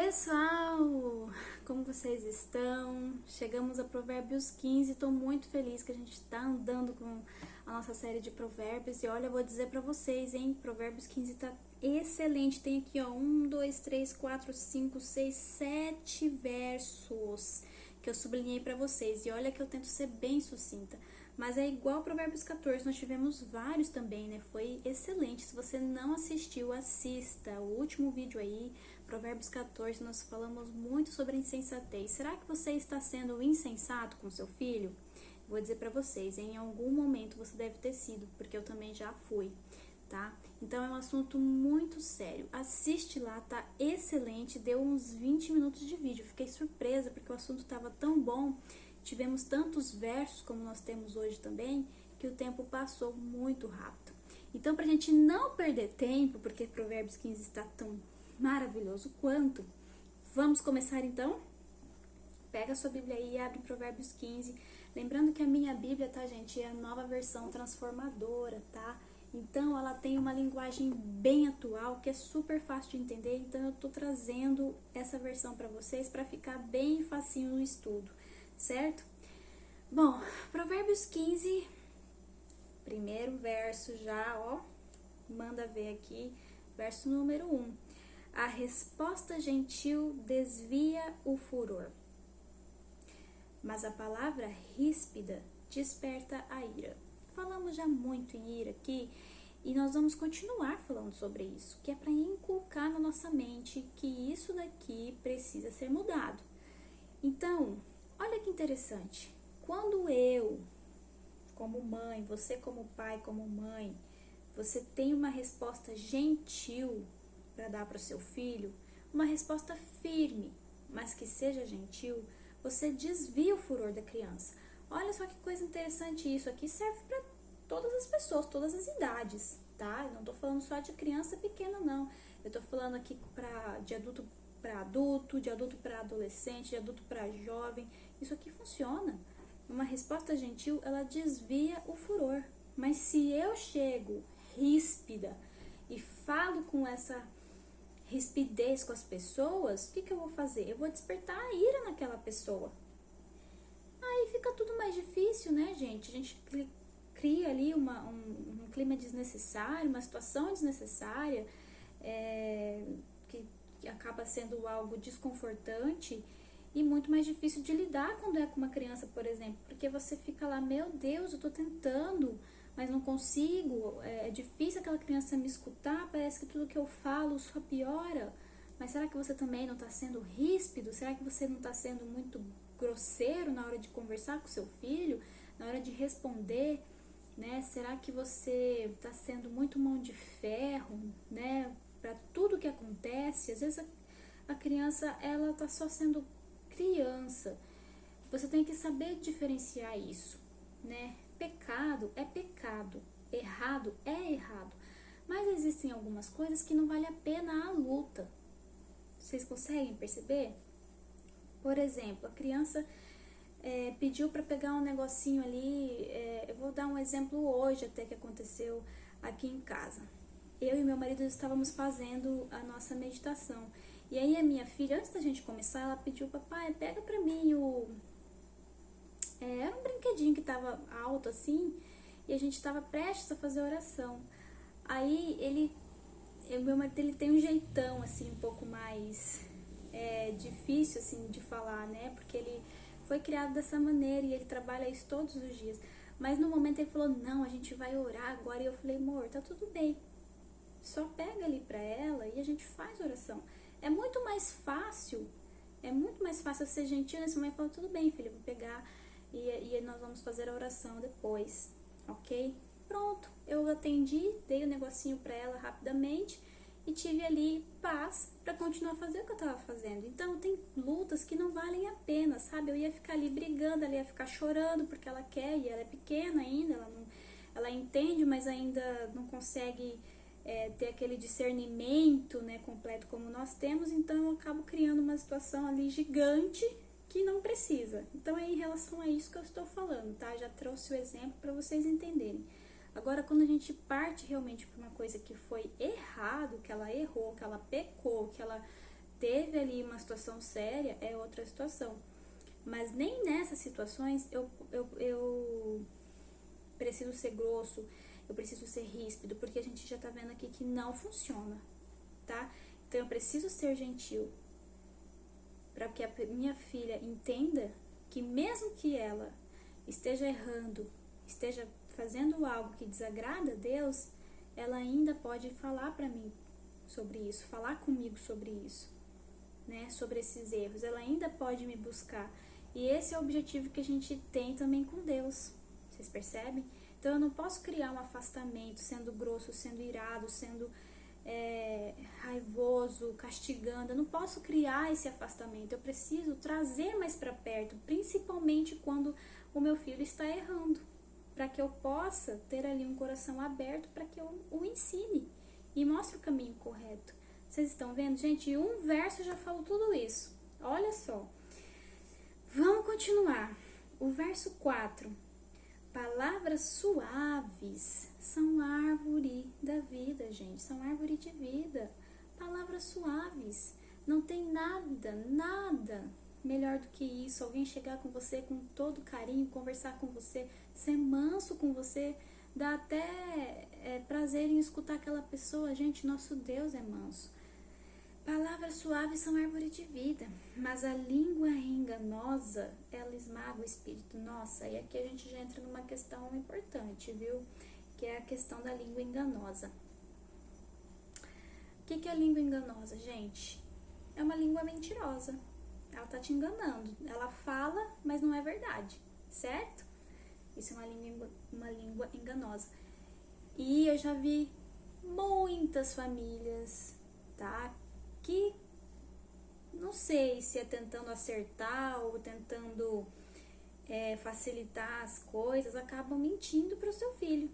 Pessoal, como vocês estão? Chegamos a Provérbios 15, estou muito feliz que a gente está andando com a nossa série de provérbios. E olha, eu vou dizer para vocês, hein? Provérbios 15 tá excelente. Tem aqui, ó, 7 versos que eu sublinhei para vocês. E olha que eu tento ser bem sucinta. Mas é igual Provérbios 14, nós tivemos vários também, né? Foi excelente. Se você não assistiu, assista o último vídeo aí, Provérbios 14, nós falamos muito sobre insensatez. Será que você está sendo insensato com seu filho? Vou dizer pra vocês, em algum momento você deve ter sido, porque eu também já fui, tá? Então é um assunto muito sério. Assiste lá, tá excelente. Deu uns 20 minutos de vídeo. Fiquei surpresa porque o assunto estava tão bom. Tivemos tantos versos como nós temos hoje também, que o tempo passou muito rápido. Então, pra gente não perder tempo, porque Provérbios 15 está tão maravilhoso quanto, vamos começar então? Pega a sua Bíblia aí e abre Provérbios 15. Lembrando que a minha Bíblia, tá, gente, é a nova versão transformadora, tá? Então, ela tem uma linguagem bem atual, que é super fácil de entender. Então, eu tô trazendo essa versão para vocês para ficar bem facinho no estudo, certo? Bom, Provérbios 15, primeiro verso já, ó, manda ver aqui, verso número 1. A resposta gentil desvia o furor, mas a palavra ríspida desperta a ira. Falamos já muito em ira aqui e nós vamos continuar falando sobre isso, que é para inculcar na nossa mente que isso daqui precisa ser mudado. Então, olha que interessante, quando eu, como mãe, você como pai, como mãe, você tem uma resposta gentil para dar para o seu filho, uma resposta firme, mas que seja gentil, você desvia o furor da criança. Olha só que coisa interessante, isso aqui serve para todas as pessoas, todas as idades, tá? Eu não tô falando só de criança pequena, não. Eu tô falando aqui de adulto para adulto, de adulto para adolescente, de adulto para jovem. Isso aqui funciona. Uma resposta gentil, ela desvia o furor. Mas se eu chego ríspida e falo com essa rispidez com as pessoas, o que eu vou fazer? Eu vou despertar a ira naquela pessoa. Aí fica tudo mais difícil, né, gente? A gente cria ali um clima desnecessário, uma situação desnecessária, que acaba sendo algo desconfortante e muito mais difícil de lidar quando é com uma criança, por exemplo, porque você fica lá, meu Deus, eu tô tentando, mas não consigo, é difícil aquela criança me escutar, parece que tudo que eu falo só piora. Mas será que você também não está sendo ríspido? Será que você não está sendo muito grosseiro na hora de conversar com seu filho, na hora de responder, né? Será que você está sendo muito mão de ferro, né? Para tudo que acontece, às vezes a criança, ela tá só sendo criança. Você tem que saber diferenciar isso, né? Pecado é pecado, errado é errado. Mas existem algumas coisas que não vale a pena a luta. Vocês conseguem perceber? Por exemplo, a criança pediu para pegar um negocinho ali. Eu vou dar um exemplo hoje até que aconteceu aqui em casa. Eu e meu marido estávamos fazendo a nossa meditação. E aí a minha filha, antes da gente começar, ela pediu, papai, pega pra mim era um brinquedinho que tava alto assim, e a gente tava prestes a fazer oração. Aí meu marido, ele tem um jeitão assim, um pouco mais difícil assim de falar, né? Porque ele foi criado dessa maneira e ele trabalha isso todos os dias. Mas no momento ele falou, não, a gente vai orar agora. E eu falei, amor, tá tudo bem. Só pega ali pra ela e a gente faz oração. É muito mais fácil ser gentil nesse momento e falar, tudo bem, filha, vou pegar e nós vamos fazer a oração depois, ok? Pronto, eu atendi, dei o negocinho pra ela rapidamente e tive ali paz pra continuar a fazer o que eu tava fazendo. Então tem lutas que não valem a pena, sabe? Eu ia ficar ali brigando, ela ia ficar chorando porque ela quer e ela é pequena ainda, ela entende, mas ainda não consegue ter aquele discernimento, né, completo como nós temos. Então eu acabo criando uma situação ali gigante que não precisa. Então é em relação a isso que eu estou falando, tá? Já trouxe o exemplo para vocês entenderem. Agora, quando a gente parte realmente para uma coisa que foi errado, que ela errou, que ela pecou, que ela teve ali uma situação séria, é outra situação. Mas nem nessas situações eu preciso ser grosso, eu preciso ser ríspido, porque a gente já tá vendo aqui que não funciona, tá? Então eu preciso ser gentil para que a minha filha entenda que mesmo que ela esteja errando, esteja fazendo algo que desagrada a Deus, ela ainda pode falar para mim sobre isso, falar comigo sobre isso, né? Sobre esses erros. Ela ainda pode me buscar. E esse é o objetivo que a gente tem também com Deus. Vocês percebem? Então eu não posso criar um afastamento, sendo grosso, sendo irado, sendo raivoso, castigando. Eu não posso criar esse afastamento. Eu preciso trazer mais para perto, principalmente quando o meu filho está errando, para que eu possa ter ali um coração aberto para que eu o ensine e mostre o caminho correto. Vocês estão vendo, gente? Um verso já falou tudo isso. Olha só. Vamos continuar. O verso 4. Palavras suaves são árvore da vida, gente. São árvore de vida. Palavras suaves. Não tem nada melhor do que isso. Alguém chegar com você com todo carinho, conversar com você, ser manso com você, dá até prazer em escutar aquela pessoa. Gente, nosso Deus é manso. Palavras suaves são árvore de vida, mas a língua enganosa, ela esmaga o espírito. Nossa, e aqui a gente já entra numa questão importante, viu? Que é a questão da língua enganosa. O que é a língua enganosa, gente? É uma língua mentirosa. Ela tá te enganando. Ela fala, mas não é verdade, certo? Isso é uma língua enganosa. E eu já vi muitas famílias, tá? Que não sei se é tentando acertar ou tentando facilitar as coisas, acabam mentindo para o seu filho.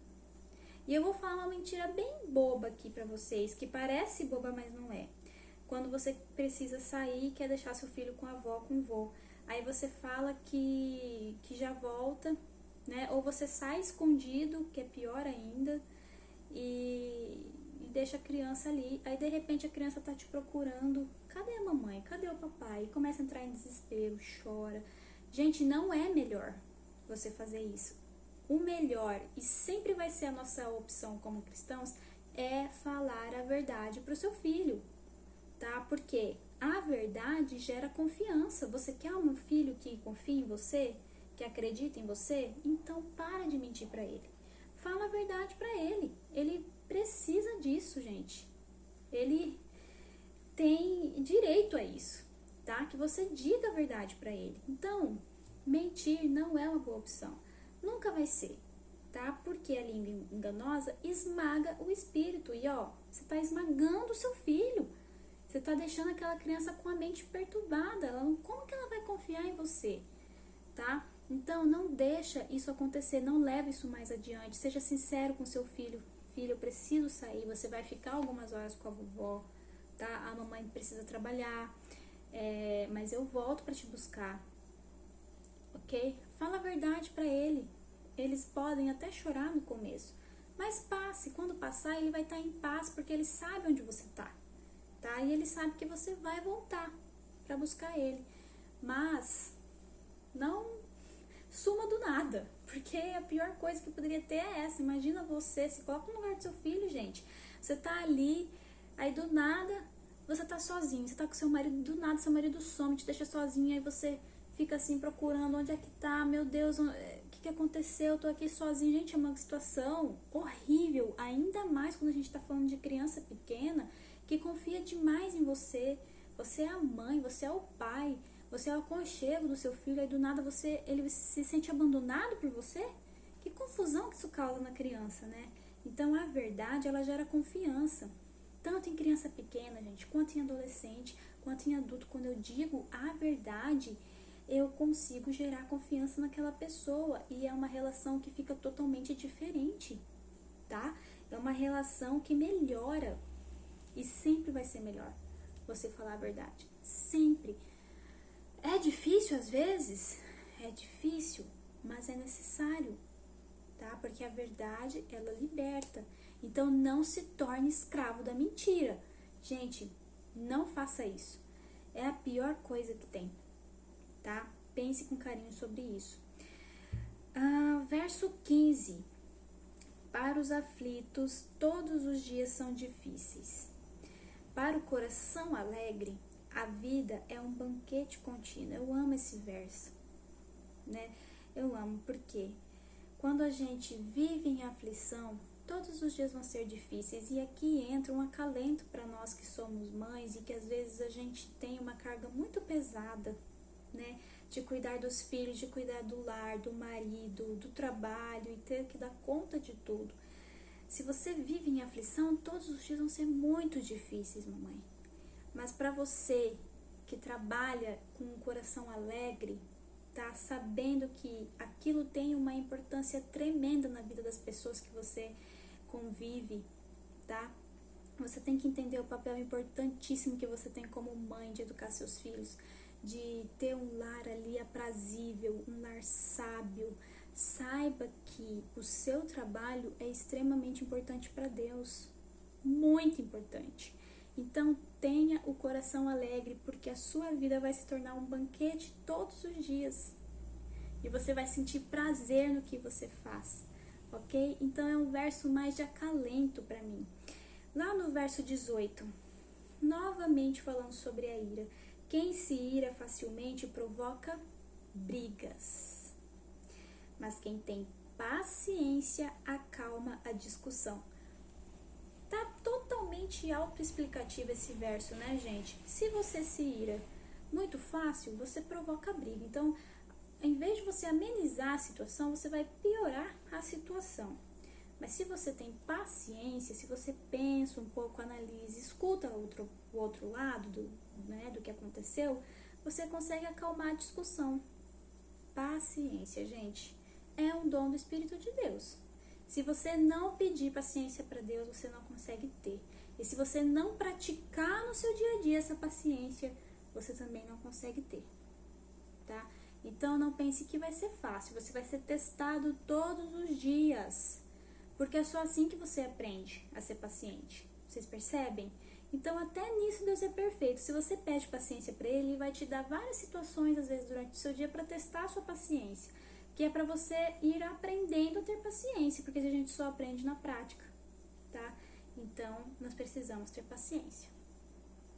E eu vou falar uma mentira bem boba aqui para vocês, que parece boba, mas não é. Quando você precisa sair e quer deixar seu filho com a avó, com o vô, aí você fala que já volta, né? Ou você sai escondido, que é pior ainda, e deixa a criança ali. Aí de repente a criança tá te procurando. Cadê a mamãe? Cadê o papai? E começa a entrar em desespero, chora. Gente, não é melhor você fazer isso. O melhor, e sempre vai ser a nossa opção como cristãos, é falar a verdade pro seu filho, tá? Porque a verdade gera confiança. Você quer um filho que confie em você, que acredita em você? Então para de mentir pra ele. Fala a verdade pra ele. Ele precisa disso, gente. Ele tem direito a isso, tá? Que você diga a verdade pra ele. Então, mentir não é uma boa opção. Nunca vai ser, tá? Porque a língua enganosa esmaga o espírito. E ó, você tá esmagando o seu filho. Você tá deixando aquela criança com a mente perturbada. Como que ela vai confiar em você, tá? Então, não deixa isso acontecer. Não leve isso mais adiante. Seja sincero com seu filho. Filho, eu preciso sair, você vai ficar algumas horas com a vovó, tá? A mamãe precisa trabalhar, mas eu volto pra te buscar, ok? Fala a verdade pra ele. Eles podem até chorar no começo, mas passe. Quando passar, ele vai estar em paz, porque ele sabe onde você tá? E ele sabe que você vai voltar pra buscar ele. Mas não suma do nada, porque a pior coisa que poderia ter é essa. Imagina você, se coloca no lugar do seu filho, gente. Você tá ali, aí do nada você tá sozinho, você tá com seu marido, do nada seu marido some, te deixa sozinho, aí você fica assim procurando onde é que tá, meu Deus, o que aconteceu, eu tô aqui sozinho. Gente, é uma situação horrível, ainda mais quando a gente tá falando de criança pequena, que confia demais em você. Você é a mãe, você é o pai, você é o aconchego do seu filho, aí do nada ele se sente abandonado por você? Que confusão que isso causa na criança, né? Então a verdade, ela gera confiança. Tanto em criança pequena, gente, quanto em adolescente, quanto em adulto. Quando eu digo a verdade, eu consigo gerar confiança naquela pessoa. E é uma relação que fica totalmente diferente, tá? É uma relação que melhora. E sempre vai ser melhor você falar a verdade. Sempre. É difícil às vezes? É difícil, mas é necessário, tá? Porque a verdade, ela liberta. Então não se torne escravo da mentira. Gente, não faça isso. É a pior coisa que tem, tá? Pense com carinho sobre isso. Verso 15. Para os aflitos, todos os dias são difíceis. Para o coração alegre, a vida é um banquete contínuo. Eu amo esse verso, né? Eu amo porque quando a gente vive em aflição, todos os dias vão ser difíceis. E aqui entra um acalento para nós que somos mães e que às vezes a gente tem uma carga muito pesada, né? De cuidar dos filhos, de cuidar do lar, do marido, do trabalho e ter que dar conta de tudo. Se você vive em aflição, todos os dias vão ser muito difíceis, mamãe. Mas para você que trabalha com um coração alegre, tá sabendo que aquilo tem uma importância tremenda na vida das pessoas que você convive, tá? Você tem que entender o papel importantíssimo que você tem como mãe de educar seus filhos, de ter um lar ali aprazível, um lar sábio. Saiba que o seu trabalho é extremamente importante para Deus, muito importante. Então tenha o coração alegre, porque a sua vida vai se tornar um banquete todos os dias. E você vai sentir prazer no que você faz, ok? Então é um verso mais de acalento para mim. Lá no verso 18, novamente falando sobre a ira. Quem se ira facilmente provoca brigas, mas quem tem paciência acalma a discussão. Tá totalmente autoexplicativo esse verso, né, gente? Se você se ira muito fácil, você provoca briga. Então, em vez de você amenizar a situação, você vai piorar a situação. Mas se você tem paciência, se você pensa um pouco, analisa, escuta o outro lado do que aconteceu, você consegue acalmar a discussão. Paciência, gente, é um dom do Espírito de Deus. Se você não pedir paciência para Deus, você não consegue ter. E se você não praticar no seu dia a dia essa paciência, você também não consegue ter, tá? Então não pense que vai ser fácil, você vai ser testado todos os dias. Porque é só assim que você aprende a ser paciente. Vocês percebem? Então, até nisso Deus é perfeito. Se você pede paciência para Ele vai te dar várias situações, às vezes, durante o seu dia para testar a sua paciência. Que é para você ir aprendendo a ter paciência, porque a gente só aprende na prática, tá? Então, nós precisamos ter paciência.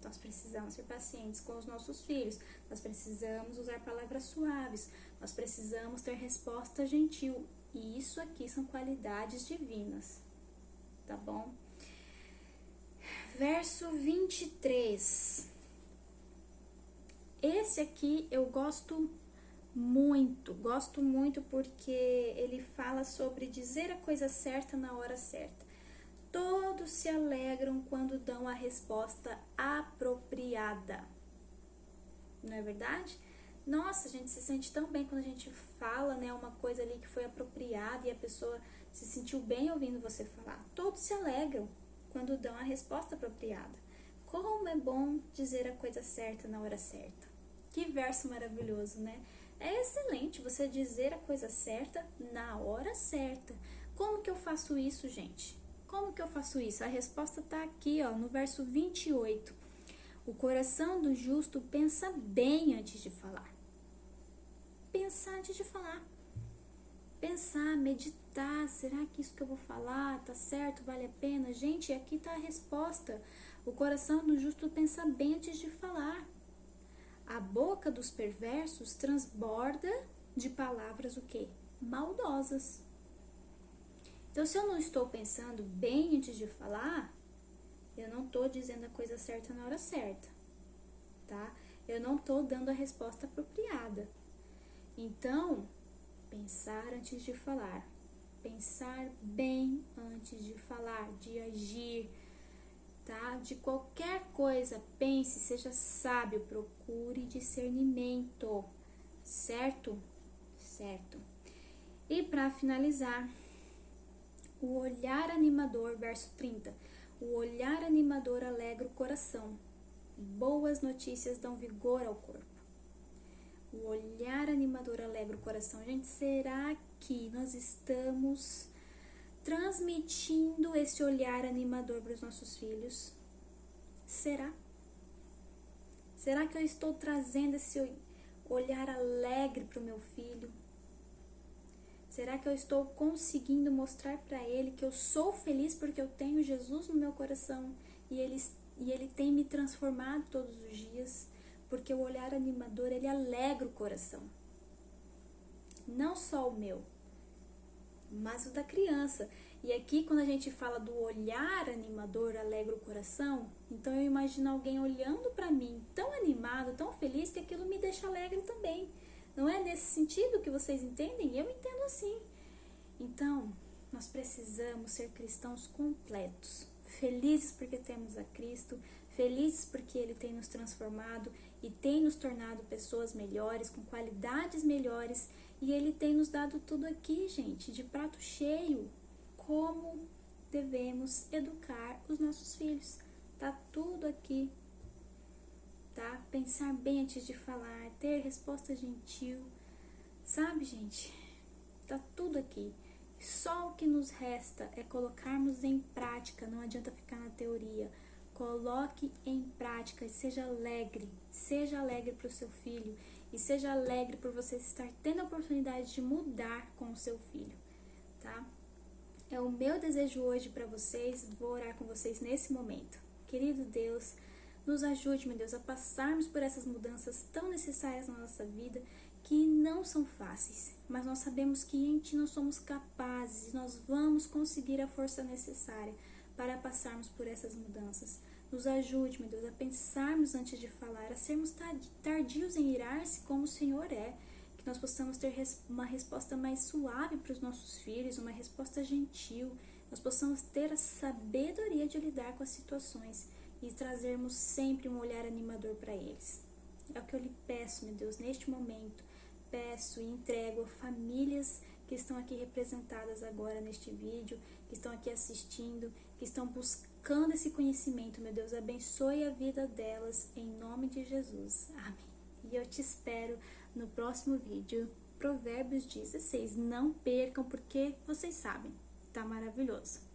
Nós precisamos ser pacientes com os nossos filhos. Nós precisamos usar palavras suaves. Nós precisamos ter resposta gentil. E isso aqui são qualidades divinas, tá bom? Verso 23. Esse aqui eu gosto muito porque ele fala sobre dizer a coisa certa na hora certa. Todos se alegram quando dão a resposta apropriada. Não é verdade? Nossa, a gente se sente tão bem quando a gente fala, né, uma coisa ali que foi apropriada e a pessoa se sentiu bem ouvindo você falar. Todos se alegram quando dão a resposta apropriada. Como é bom dizer a coisa certa na hora certa. Que verso maravilhoso, né? É excelente você dizer a coisa certa na hora certa. Como que eu faço isso, gente? Como que eu faço isso? A resposta tá aqui, ó, no verso 28. O coração do justo pensa bem antes de falar. Pensar antes de falar. Pensar, meditar, será que isso que eu vou falar tá certo, vale a pena? Gente, aqui tá a resposta. O coração do justo pensa bem antes de falar. A boca dos perversos transborda de palavras o quê? Maldosas. Então, se eu não estou pensando bem antes de falar, eu não estou dizendo a coisa certa na hora certa, tá? Eu não estou dando a resposta apropriada. Então, pensar antes de falar. Pensar bem antes de falar, de agir, tá? De qualquer coisa, pense, seja sábio, procure discernimento, certo? Certo. E para finalizar, o olhar animador, verso 30. O olhar animador alegra o coração. Boas notícias dão vigor ao corpo. O olhar animador alegra o coração. Gente, será que nós estamos transmitindo esse olhar animador para os nossos filhos? Será? Será que eu estou trazendo esse olhar alegre para o meu filho? Será que eu estou conseguindo mostrar para ele que eu sou feliz porque eu tenho Jesus no meu coração e ele tem me transformado todos os dias? Porque o olhar animador, ele alegra o coração. Não só o meu, mas o da criança. E aqui, quando a gente fala do olhar animador, alegra o coração, então eu imagino alguém olhando para mim tão animado, tão feliz, que aquilo me deixa alegre também. Não é nesse sentido que vocês entendem? Eu entendo assim. Então, nós precisamos ser cristãos completos, felizes porque temos a Cristo, felizes porque Ele tem nos transformado e tem nos tornado pessoas melhores, com qualidades melhores, e Ele tem nos dado tudo aqui, gente, de prato cheio, como devemos educar os nossos filhos. Tá tudo aqui, tá? Pensar bem antes de falar, ter resposta gentil, sabe, gente? Tá tudo aqui. Só o que nos resta é colocarmos em prática, não adianta ficar na teoria. Coloque em prática e seja alegre para o seu filho e seja alegre por você estar tendo a oportunidade de mudar com o seu filho, tá? É o meu desejo hoje para vocês, vou orar com vocês nesse momento. Querido Deus, nos ajude, meu Deus, a passarmos por essas mudanças tão necessárias na nossa vida, que não são fáceis, mas nós sabemos que em Ti nós somos capazes, nós vamos conseguir a força necessária para passarmos por essas mudanças. Nos ajude, meu Deus, a pensarmos antes de falar, a sermos tardios em irar-se como o Senhor é, que nós possamos ter uma resposta mais suave para os nossos filhos, uma resposta gentil, nós possamos ter a sabedoria de lidar com as situações e trazermos sempre um olhar animador para eles. É o que eu lhe peço, meu Deus, neste momento. Peço e entrego a famílias que estão aqui representadas agora neste vídeo, que estão aqui assistindo, que estão buscando esse conhecimento, meu Deus, abençoe a vida delas, em nome de Jesus. Amém. E eu te espero no próximo vídeo, Provérbios 16. Não percam, porque vocês sabem, tá maravilhoso.